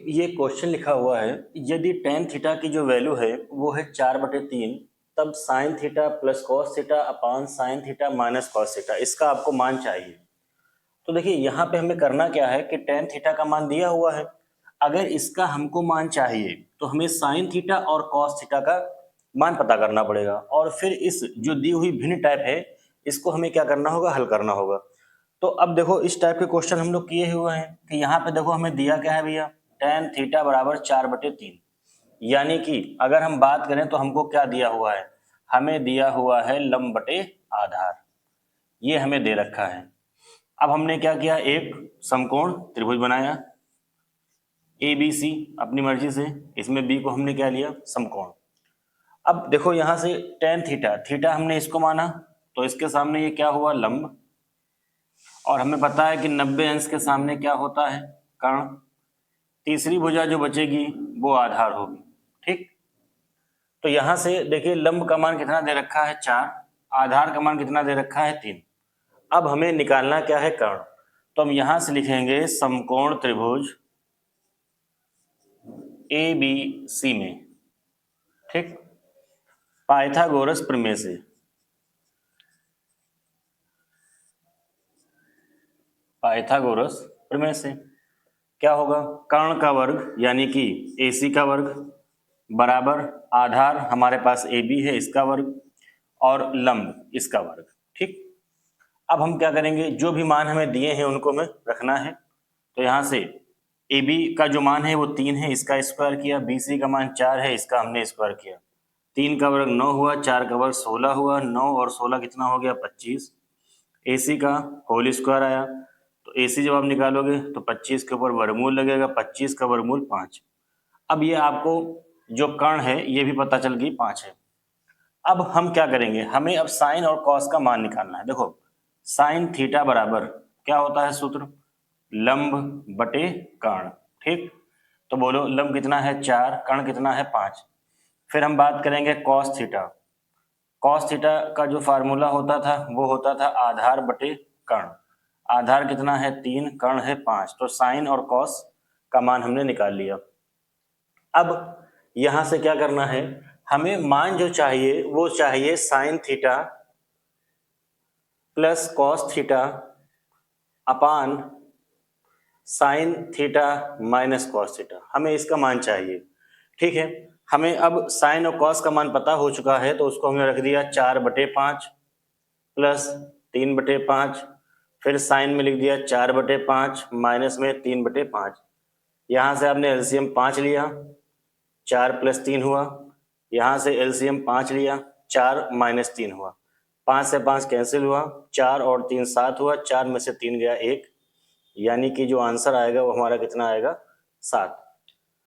ये क्वेश्चन लिखा हुआ है, यदि टेन थीटा की जो वैल्यू है वो है 4/3, तब sine theta plus cos theta upon sine theta minus cos theta, इसका आपको मान चाहिए। तो देखिए यहाँ पे हमें करना क्या है कि टेन थीटा का मान दिया हुआ है, अगर इसका हमको मान चाहिए तो हमें साइन थीटा और कॉस थीटा का मान पता करना पड़ेगा, और फिर इस जो दी हुई भिन्न टाइप है इसको हमें क्या करना होगा, हल करना होगा। तो अब देखो इस टाइप के क्वेश्चन हम लोग किए हुए हैं कि यहाँ पे देखो हमें दिया क्या है भैया, टेन थीटा बराबर 4/3, यानी कि अगर हम बात करें तो हमको क्या दिया हुआ है, हमें दिया हुआ है लंब बटे आधार, ये हमें दे रखा है। अब हमने क्या किया, एक समकोण त्रिभुज बनाया ए बी सी अपनी मर्जी से, इसमें बी को हमने क्या लिया, समकोण। अब देखो यहाँ से टेन थीटा, थीटा हमने इसको माना तो इसके सामने ये क्या हुआ, लंब, और हमें पता है कि 90 अंश के सामने क्या होता है, कर्ण। तीसरी भुजा जो बचेगी वो आधार होगी, ठीक। तो यहां से देखिए लंब का मान कितना दे रखा है, 4, आधार का मान कितना दे रखा है, 3। अब हमें निकालना क्या है, कर्ण। तो हम यहां से लिखेंगे समकोण त्रिभुज ए बी सी में, ठीक, पाइथागोरस प्रमेय से, पाइथागोरस प्रमेय से क्या होगा, कर्ण का वर्ग यानी कि AC का वर्ग बराबर आधार हमारे पास AB है इसका वर्ग और लंब इसका वर्ग, ठीक। अब हम क्या करेंगे, जो भी मान हमें दिए हैं उनको हमें रखना है। तो यहाँ से AB का जो मान है वो 3 है, इसका स्क्वायर किया, BC का मान 4 है, इसका हमने स्क्वायर किया, 3 का वर्ग 9 हुआ, 4 का वर्ग 16 हुआ, 9 और 16 कितना हो गया, 25। AC का होल स्क्वायर आया, तो AC जब आप निकालोगे तो 25 के ऊपर वर्गमूल लगेगा, 25 का वर्गमूल 5। अब ये आपको जो कर्ण है ये भी पता चल गई 5 है। अब हम क्या करेंगे, हमें अब साइन और कॉस का मान निकालना है। देखो साइन थीटा बराबर क्या होता है सूत्र, लंब बटे कर्ण, ठीक। तो बोलो लंब कितना है 4, कर्ण कितना है 5। फिर हम बात करेंगे कॉस थीटा, कॉस थीटा का जो फार्मूला होता था वो होता था आधार बटे कर्ण, आधार कितना है 3, कर्ण है 5, तो साइन और कॉस का मान हमने निकाल लिया। अब यहां से क्या करना है, हमें मान जो चाहिए वो चाहिए sine theta plus cos theta upon sine theta minus cos theta, हमें इसका मान चाहिए, ठीक है। हमें अब साइन और कॉस का मान पता हो चुका है तो उसको हमने रख दिया 4/5 प्लस 3/5, फिर साइन में लिख दिया 4/5 माइनस में 3/5। यहाँ से आपने एलसीएम 5 लिया, 4 + 3 हुआ, यहाँ से एलसीएम 5 लिया, 4 - 3 हुआ, 5 से 5 कैंसिल हुआ, 4 और 3 7 हुआ, 4 में से 3 गया 1, यानी कि जो आंसर आएगा वो हमारा कितना आएगा, 7।